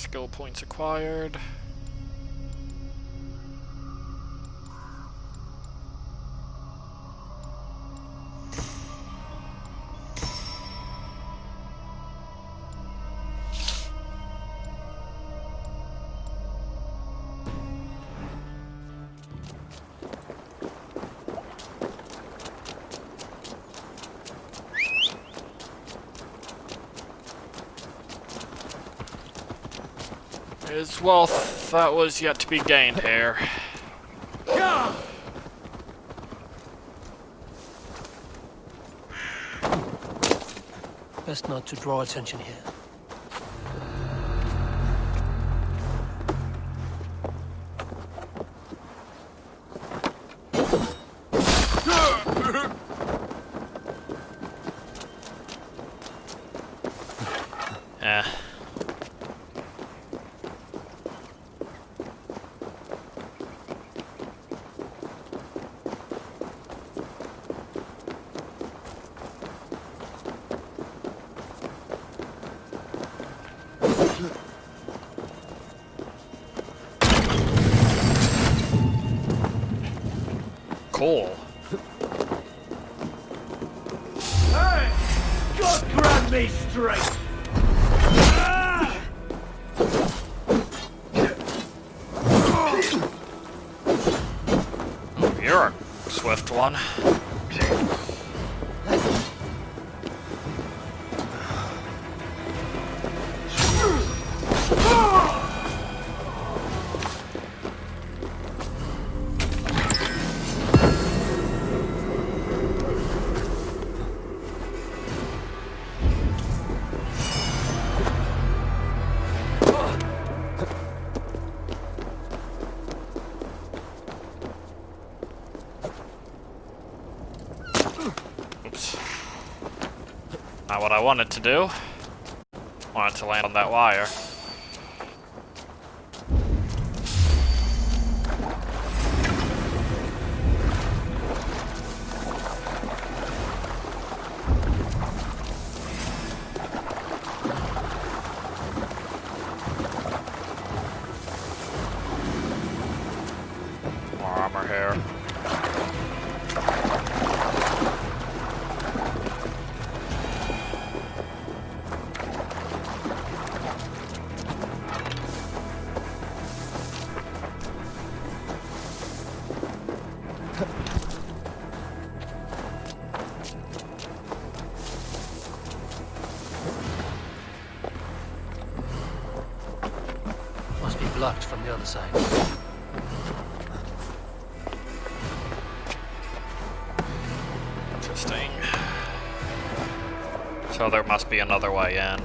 Skill points acquired. Is wealth that was yet to be gained here. Best not to draw attention here. Eh. Cool. Hey! God grant me strength! You're a swift one. Oops. Not what I wanted to do. Wanted to land on that wire. More armor here. Must be blocked from the other side. Interesting. So there must be another way in.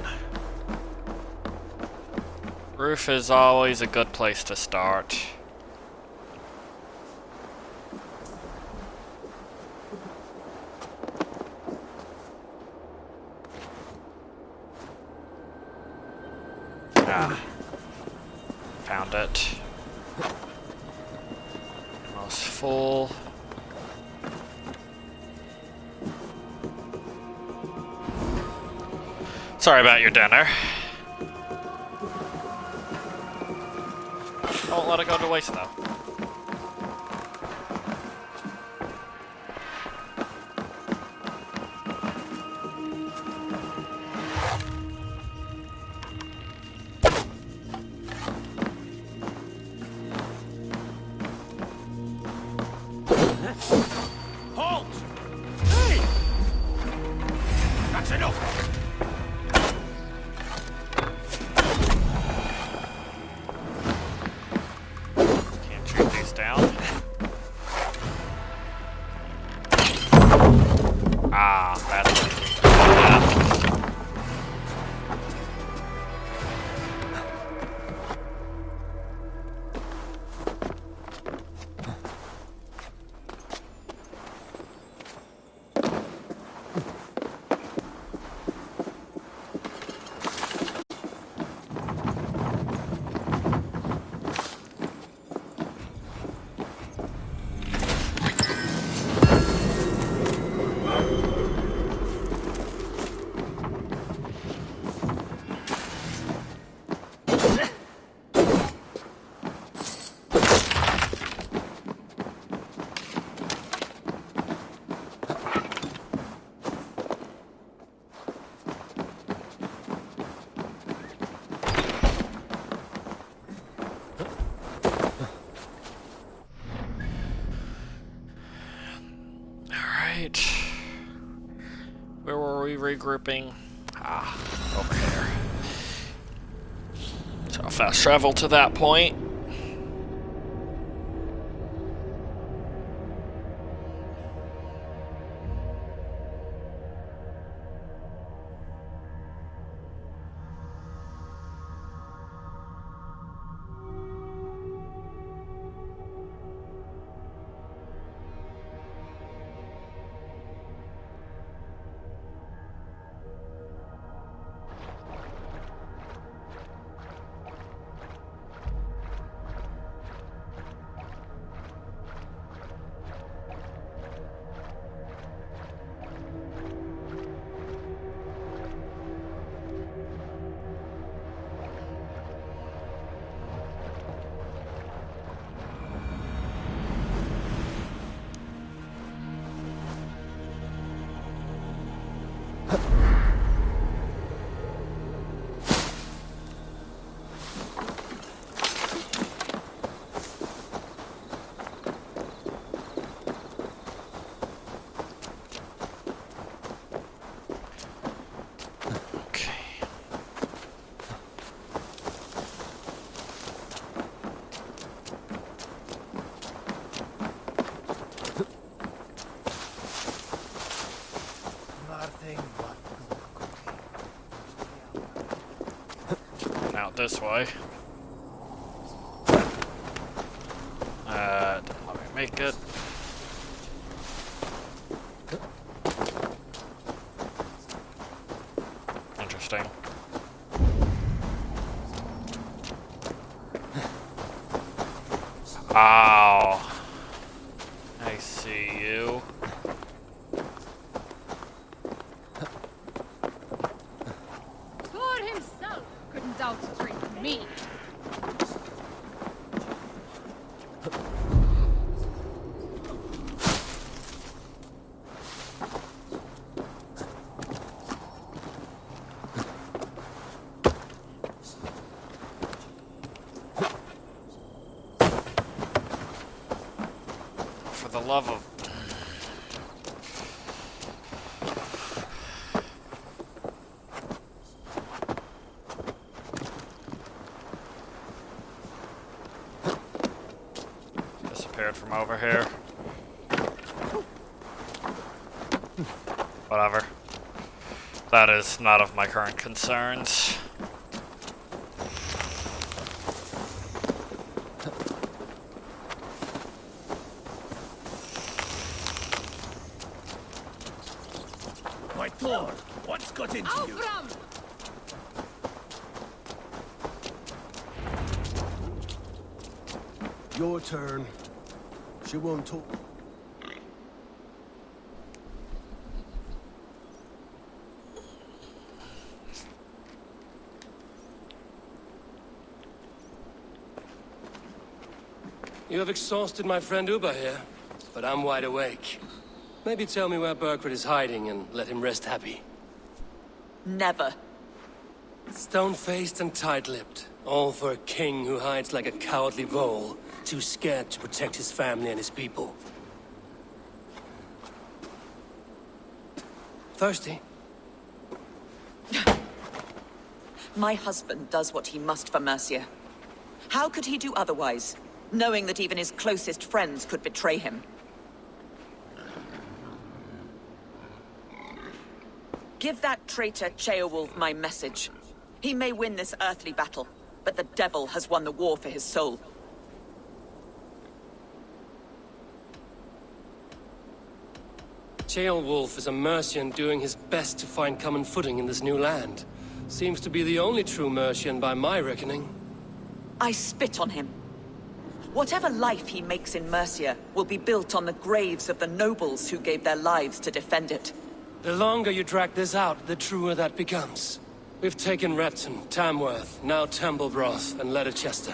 Roof is always a good place to start. Ah. Found it. Almost full. Sorry about your dinner. Don't let it go to waste though. Halt! Hey! That's enough! Can't shoot these down. Ah, that's it. Where were we regrouping? Ah, over here. So I'll fast travel to that point. Out this way. Let me make it. Interesting. Ow. I see you. God himself couldn't outstrength me. For the love of... Disappeared from over here. Whatever. That is not of my current concerns. My Thor, what's got into you? Aufram! Your turn. She won't talk. You have exhausted my friend Uba here, but I'm wide awake. Maybe tell me where Burkred is hiding and let him rest happy. Never. Stone-faced and tight-lipped. All for a king who hides like a cowardly vole, too scared to protect his family and his people. Thirsty? My husband does what he must for Mercia. How could he do otherwise, knowing that even his closest friends could betray him? Give that traitor Ceolwulf my message. He may win this earthly battle, but the devil has won the war for his soul. Ceolwulf is a Mercian doing his best to find common footing in this new land. Seems to be the only true Mercian by my reckoning. I spit on him. Whatever life he makes in Mercia will be built on the graves of the nobles who gave their lives to defend it. The longer you drag this out, the truer that becomes. We've taken Repton, Tamworth, now Temblebroth, and Leicester.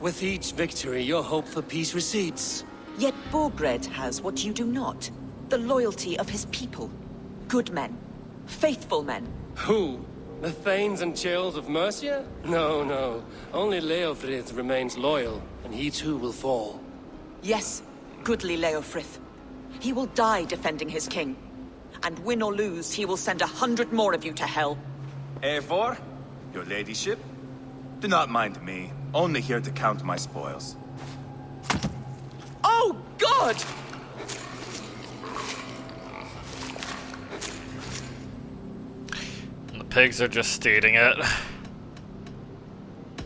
With each victory, your hope for peace recedes. Yet Borgred has what you do not. The loyalty of his people. Good men. Faithful men. Who? The Thanes and Chills of Mercia? No, no. Only Leofrith remains loyal, and he too will fall. Yes, goodly Leofrith. He will die defending his king. And win or lose, he will send 100 more of you to hell. Eivor, your ladyship? Do not mind me. Only here to count my spoils. Oh, God! And the pigs are just eating it.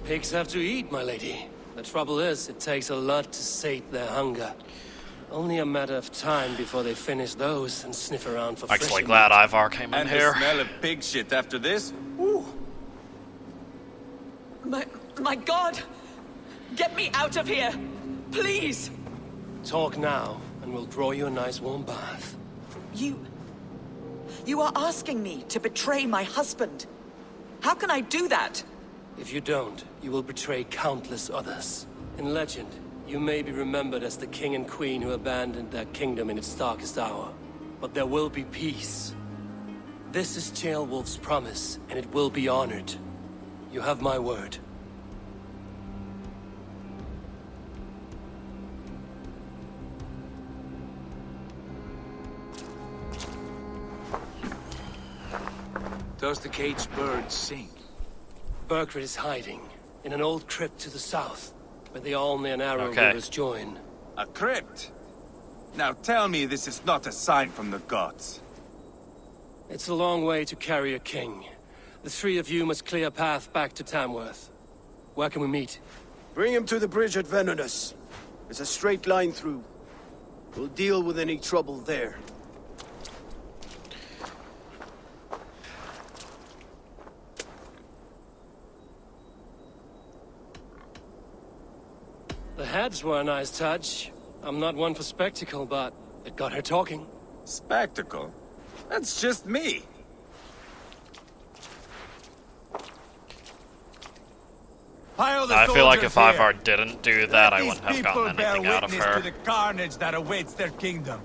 Pigs have to eat, my lady. The trouble is, it takes a lot to sate their hunger. Only a matter of time before they finish those and sniff around for Actually, fresher glad meat. Ivar came in And here. the smell of pig shit after this? Woo! My God! Get me out of here! Please! Talk now, and we'll draw you a nice warm bath. You are asking me to betray my husband. How can I do that? If you don't, you will betray countless others. In legend, you may be remembered as the king and queen who abandoned their kingdom in its darkest hour. But there will be peace. This is Ceolwulf's promise, and it will be honored. You have my word. Does the caged bird sing? Berkrit is hiding in an old crypt to the south, where the Alne and Arrow Okay. rivers join. A crypt? Now tell me this is not a sign from the gods. It's a long way to carry a king. The three of you must clear a path back to Tamworth. Where can we meet? Bring him to the bridge at Venonus. It's a straight line through. We'll deal with any trouble there. The heads were a nice touch. I'm not one for spectacle, but it got her talking. Spectacle? That's just me. Pile the I feel like soldiers if Ivar here. didn't do that, Let I these wouldn't have people gotten bear anything out of witness her. to the carnage that awaits their kingdom.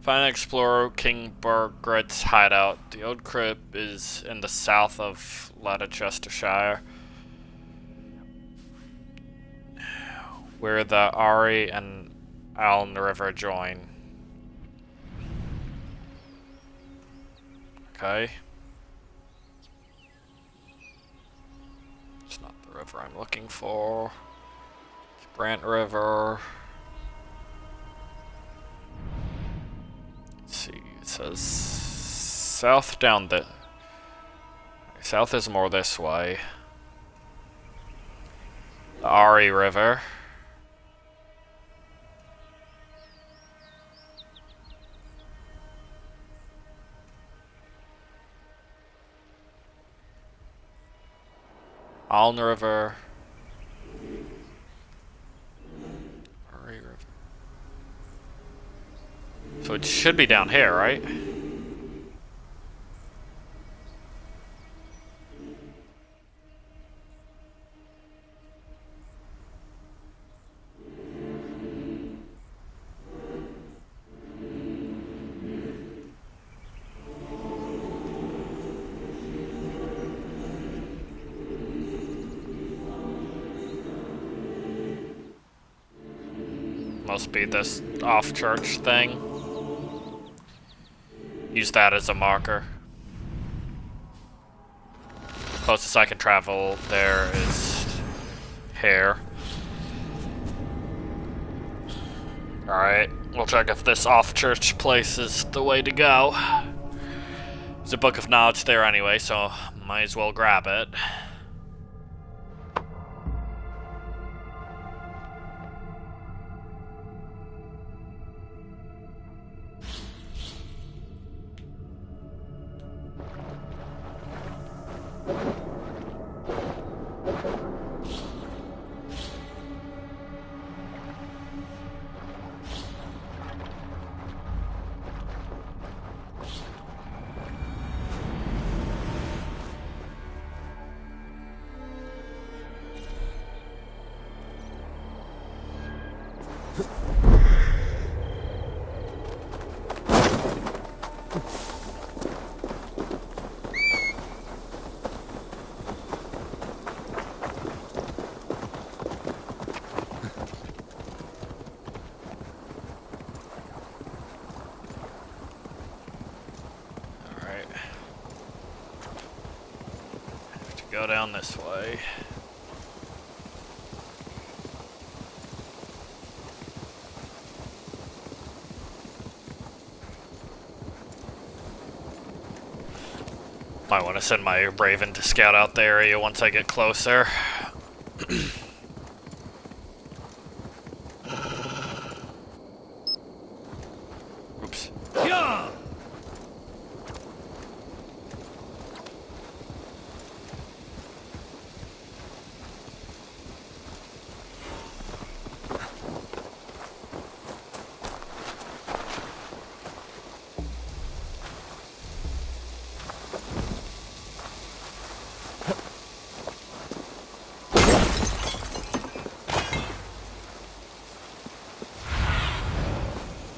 Find and explore King Bergrit's hideout. The old crypt is in the south of Leicestershire, where the Ari and Alne River join. Okay. It's not the river I'm looking for. It's Brant River. Let's see, it says south down the... South is more this way. The Ari River. Alne River. Ari River. So it should be down here, right? Must be this off-church thing. Use that as a marker. Closest I can travel there is here. Alright, we'll check if this off-church place is the way to go. There's a book of knowledge there anyway, so might as well grab it. go down this way. Might want to send my Raven to scout out the area once I get closer. Oops. Yeah!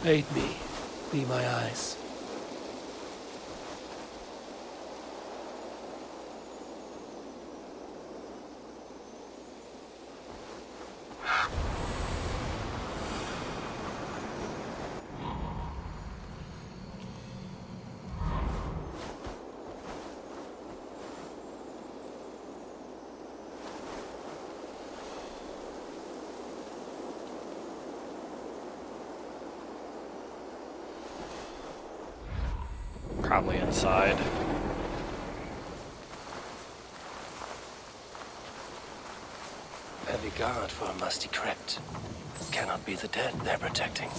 Aid me. Be my eyes. Probably inside. Heavy guard for a musty crypt. Cannot be the dead they're protecting.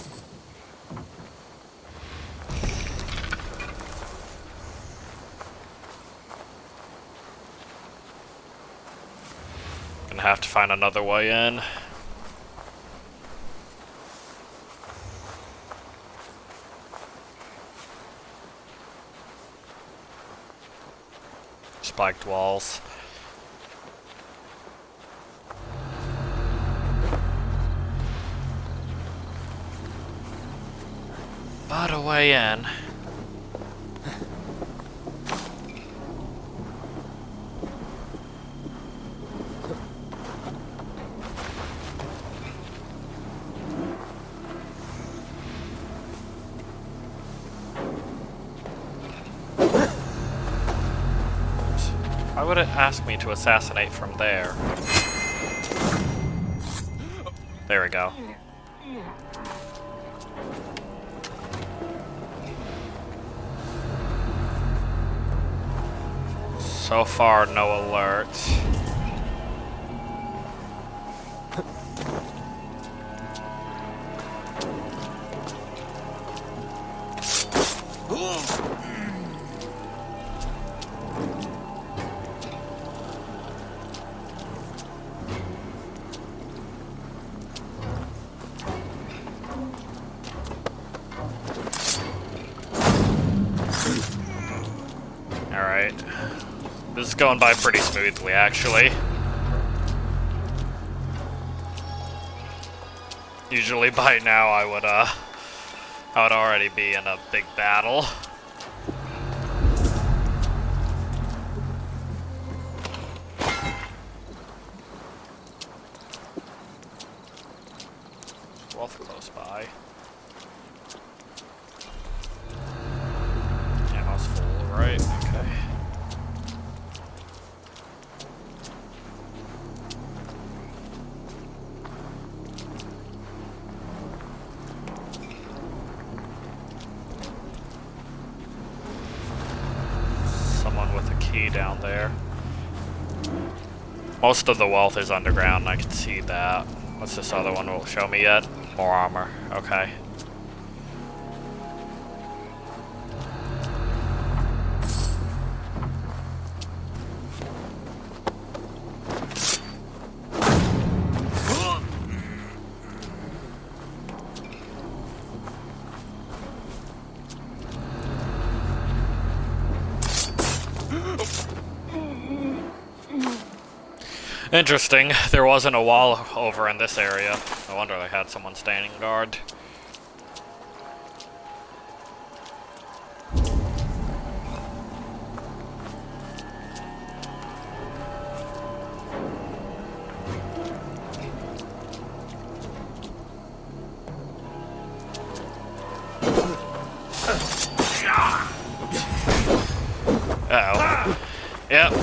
Gonna have to find another way in. Spiked walls. But a way in. Why would it ask me to assassinate from there? There we go. So far, no alerts. Alright. This is going by pretty smoothly, actually. Usually by now I would already be in a big battle. Wolf close by. Ammo's full, right? Okay. Someone with a key down there. Most of the wealth is underground, I can see that. What's this other one will show me yet? More armor, okay. Interesting, there wasn't a wall over in this area. No wonder they had someone standing guard. Uh-oh. Yep.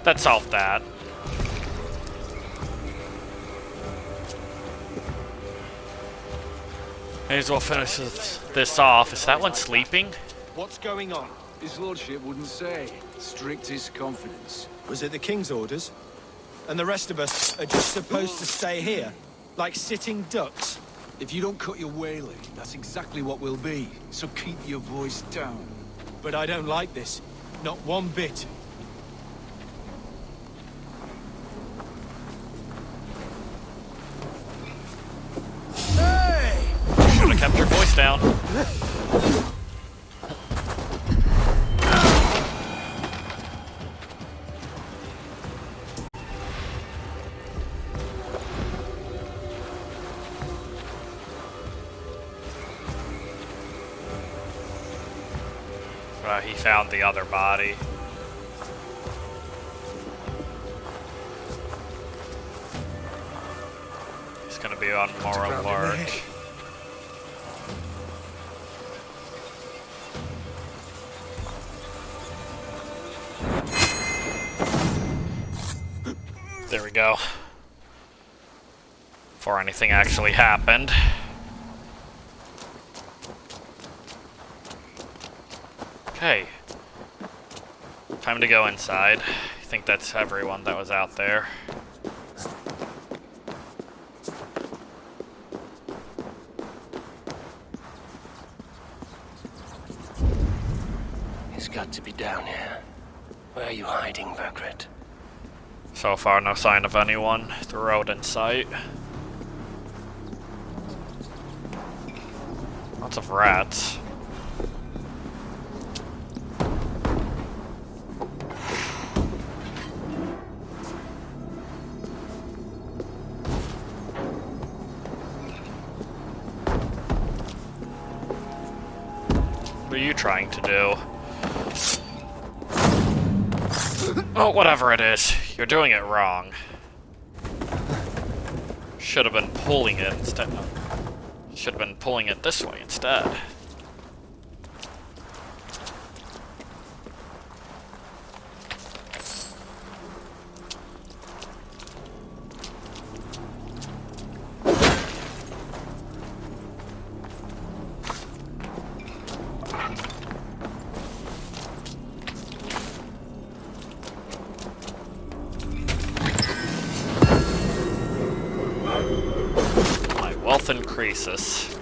That solved that. May as well finish this off. Is that one sleeping? What's going on? His lordship wouldn't say. Strictest confidence. Was it the king's orders? And the rest of us are just supposed to stay here? Like sitting ducks? If you don't cut your wailing, that's exactly what we'll be. So keep your voice down. But I don't like this. Not one bit. Hey! Should have kept your voice down. He found the other body. He's gonna be on more alert. There we go. Before anything actually happened. Okay. Time to go inside. I think that's everyone that was out there. He's got to be down here. Where are you hiding, Bergrit? So far, no sign of anyone. The road in sight. Lots of rats. What are you trying to do? Oh, whatever it is, you're doing it wrong. Should have been pulling it instead. Should have been pulling it this way instead. Wealth increases.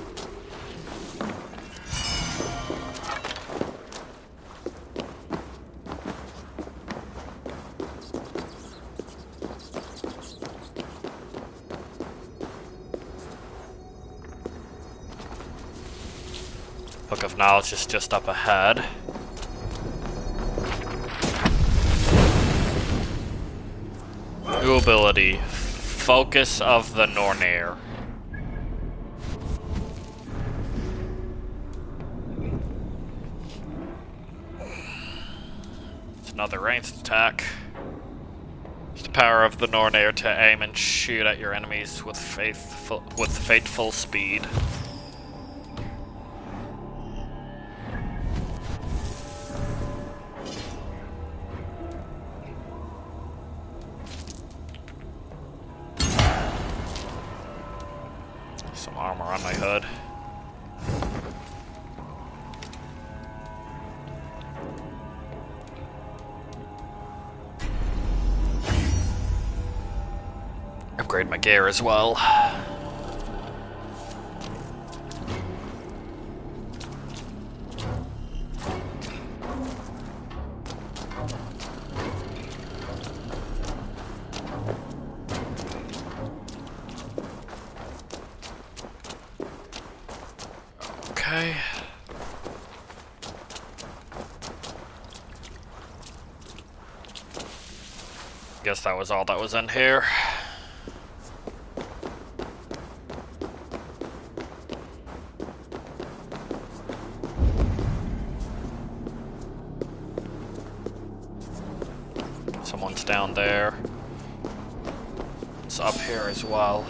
Book of Knowledge is just up ahead. New ability, Focus of the Nornair. Another ranged attack. It's the power of the Nornair to aim and shoot at your enemies with fateful speed. Some armor on my hood. Upgrade my gear as well. Okay. Guess that was all that was in here. Someone's down there. It's up here as well.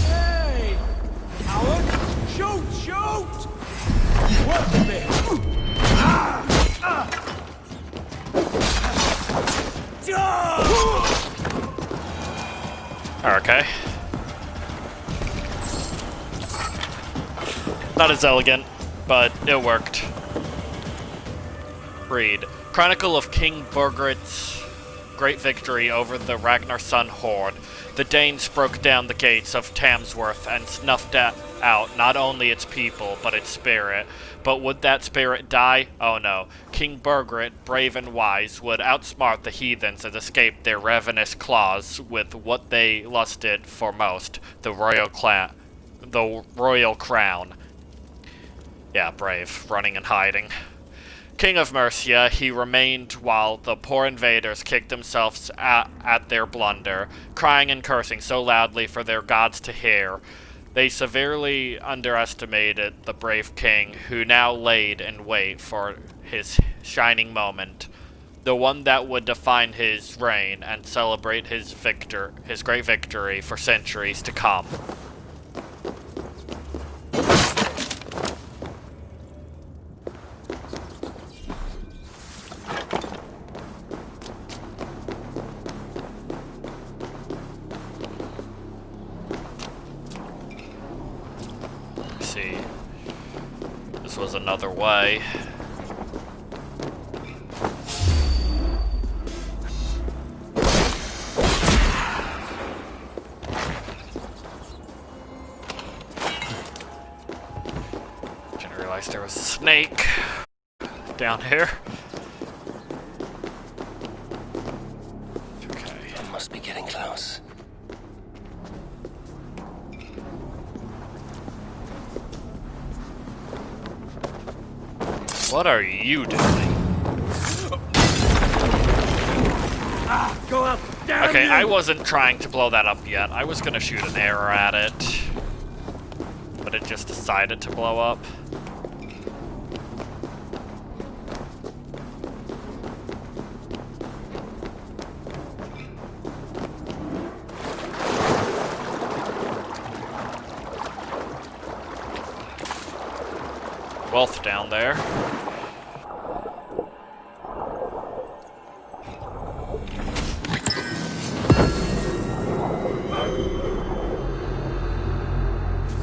Hey! Okay. Not as elegant, but it worked. Read. Chronicle of King Burgred's great victory over the Ragnarsson horde. The Danes broke down the gates of Tamsworth and snuffed out not only its people, but its spirit. But would that spirit die? Oh no. King Burgred, brave and wise, would outsmart the heathens and escape their ravenous claws with what they lusted for most, the royal crown. Yeah, brave, running and hiding. King of Mercia, he remained while the poor invaders kicked themselves at their blunder, crying and cursing so loudly for their gods to hear. They severely underestimated the brave king, who now laid in wait for his shining moment, the one that would define his reign and celebrate his great victory for centuries to come. See, this was another way. Didn't realize there was a snake down here. Okay. It must be getting close. What are you doing? Go up! Damn Okay, you! I wasn't trying to blow that up yet. I was gonna shoot an arrow at it, but it just decided to blow up. Wealth down there.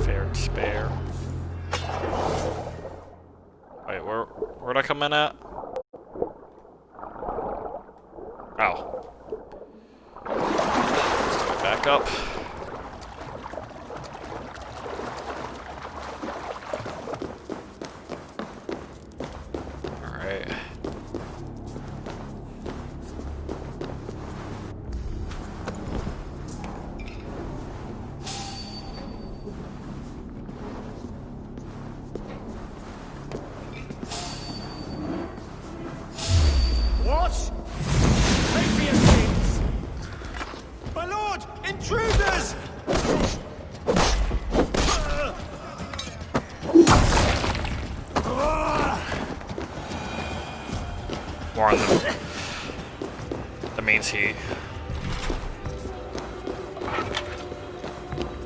Fair and spare. Wait, where'd I come in at? Oh. Let's do it back up. What? Patriots! My lord! Intruders! Warn them. That means he...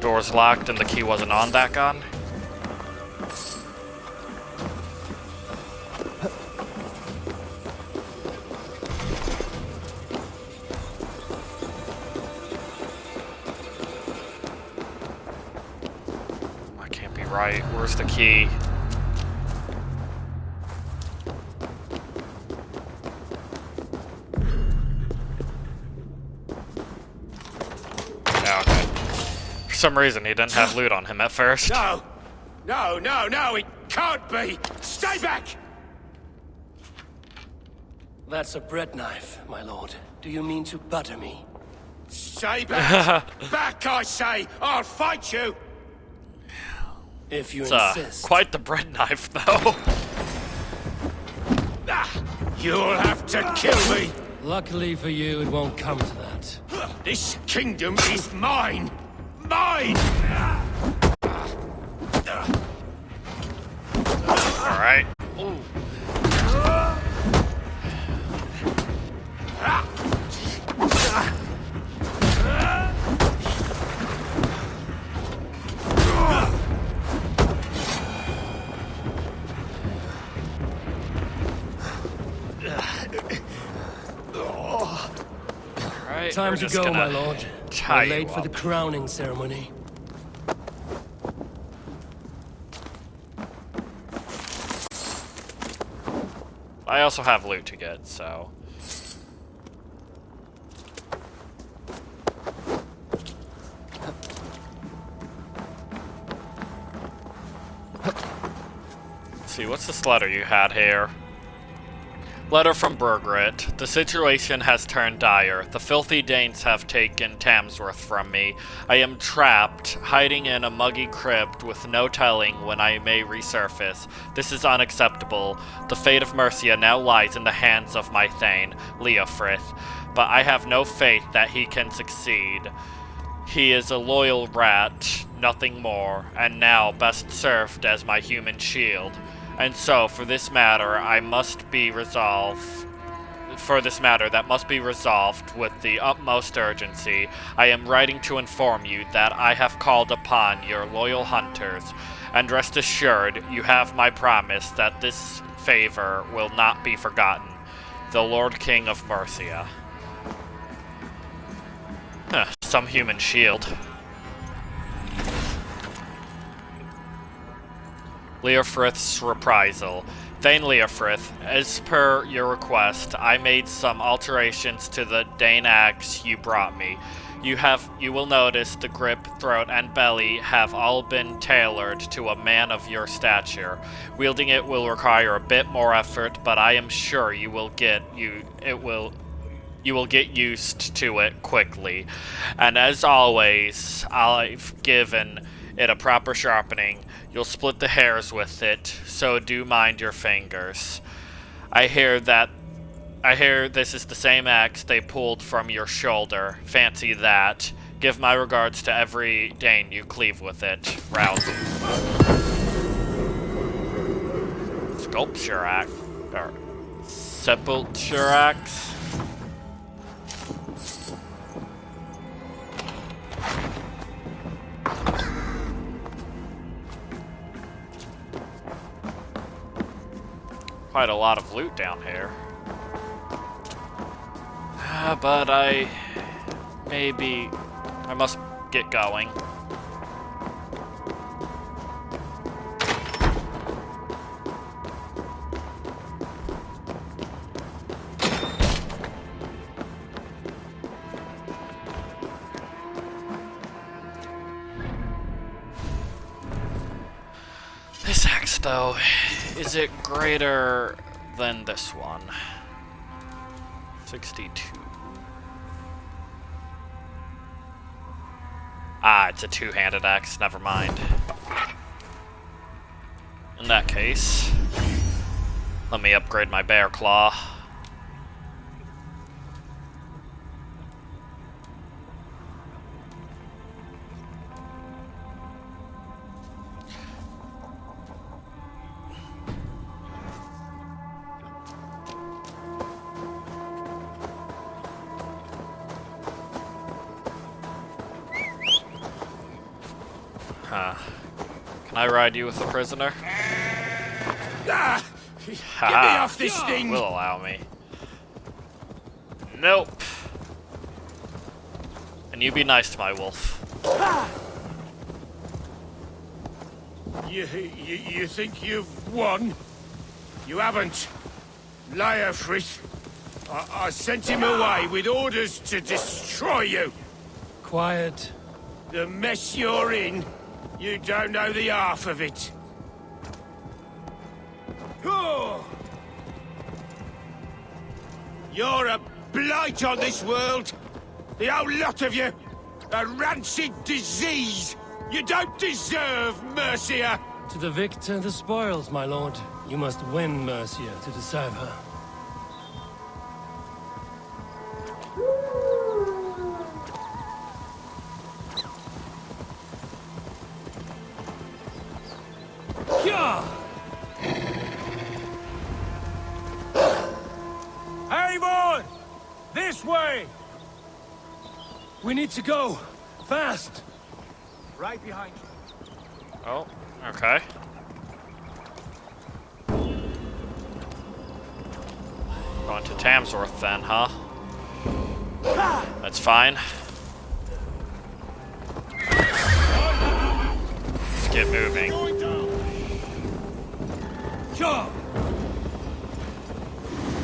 Door's locked and the key wasn't on that gun? I can't be right. Where's the key? Yeah, okay. For some reason, he didn't have loot on him at first. No! No, no, no, it can't be! Stay back! That's a bread knife, my lord. Do you mean to butter me? Stay back! Back, I say! I'll fight you! If you It's insist. quite the bread knife, though. You'll have to kill me! Luckily for you, it won't come to that. This kingdom is mine! Mine! Alright. Alright, Time we're to just go, gonna my lord. tie We're late you for the up. crowning ceremony. I also have loot to get, so... Let's see, what's this letter you had here? Letter from Bergrit. The situation has turned dire. The filthy Danes have taken Tamsworth from me. I am trapped, hiding in a muggy crypt with no telling when I may resurface. This is unacceptable. The fate of Mercia now lies in the hands of my Thane, Leofrith, but I have no faith that he can succeed. He is a loyal rat, nothing more, and now best served as my human shield. And so, for this matter, that must be resolved with the utmost urgency. I am writing to inform you that I have called upon your loyal hunters, and rest assured you have my promise that this favor will not be forgotten. The Lord King of Mercia. Some human shield. Leofrith's reprisal. Thane Leofrith, as per your request, I made some alterations to the Dane axe you brought me. You will notice the grip, throat, and belly have all been tailored to a man of your stature. Wielding it will require a bit more effort, but I am sure you will get used to it quickly. And as always, I've given it a proper sharpening. You'll split the hairs with it, so do mind your fingers. I hear this is the same axe they pulled from your shoulder. Fancy that. Give my regards to every Dane you cleave with it. Rousing. Sculpture axe. Or sepulture axe. Quite a lot of loot down here. But I must get going. This axe, though, is it greater than this one? 62. Ah, it's a two-handed axe, never mind. In that case, let me upgrade my bear claw. Can I ride you with a prisoner? Ah! Get me off this thing! Will allow me. Nope. And you be nice to my wolf. You think you've won? You haven't. Leofrith. I sent him away with orders to destroy you. Quiet. The mess you're in, you don't know the half of it. Oh! You're a blight on this world. The whole lot of you. A rancid disease. You don't deserve Mercia. To the victor, the spoils, my lord. You must win Mercia to deserve her. Avon! This way! We need to go. Fast. Right behind you. Oh, okay. Going to Tamsworth then, huh? That's fine. Let's get moving.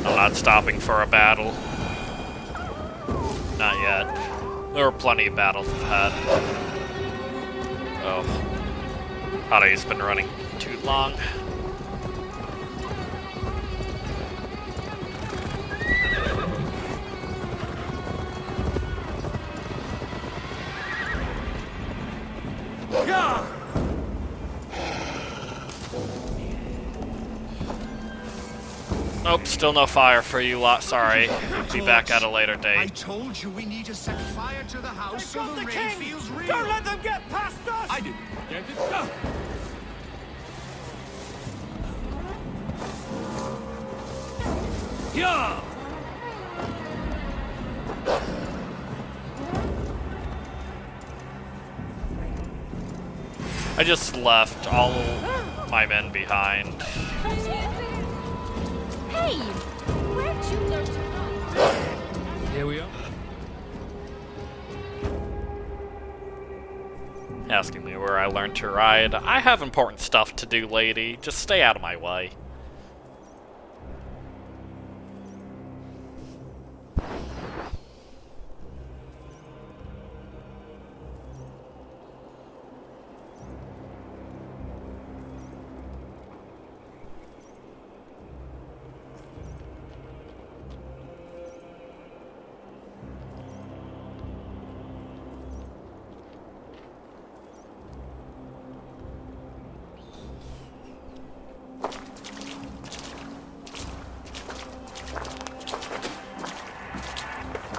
I'm not stopping for a battle. Not yet. There were plenty of battles I've had. Oh. Thought he's been running too long. Nope, still no fire for you lot. Sorry. Be back at a later I date. told you we need to set fire to the house so the rain feels real. Don't let them get past us! I didn't get it. Yeah! I just left all my men behind. Hey! Where'd you learn to run? Here we are. Asking me where I learned to ride. I have important stuff to do, lady. Just stay out of my way.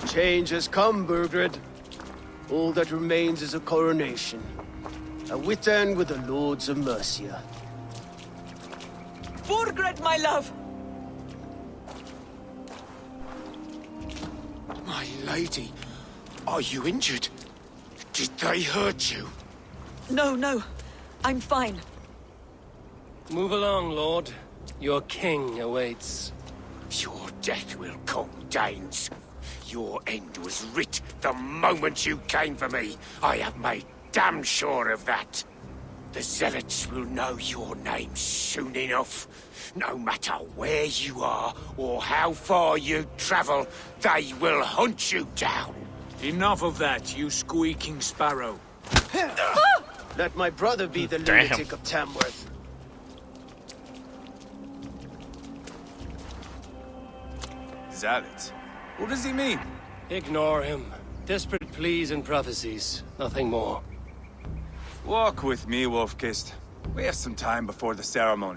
Change has come, Burgred. All that remains is a coronation. A witan with the Lords of Mercia. Burgred, my love! My lady, are you injured? Did they hurt you? No, no. I'm fine. Move along, Lord. Your king awaits. Your death will come, Danes. Your end was writ the moment you came for me. I have made damn sure of that. The Zealots will know your name soon enough. No matter where you are or how far you travel, they will hunt you down. Enough of that, you squeaking sparrow. Let my brother be the Damn. lunatic of Tamworth. Zealots? What does he mean? Ignore him. Desperate pleas and prophecies. Nothing more. Walk with me, Wolf-Kissed. We have some time before the ceremony.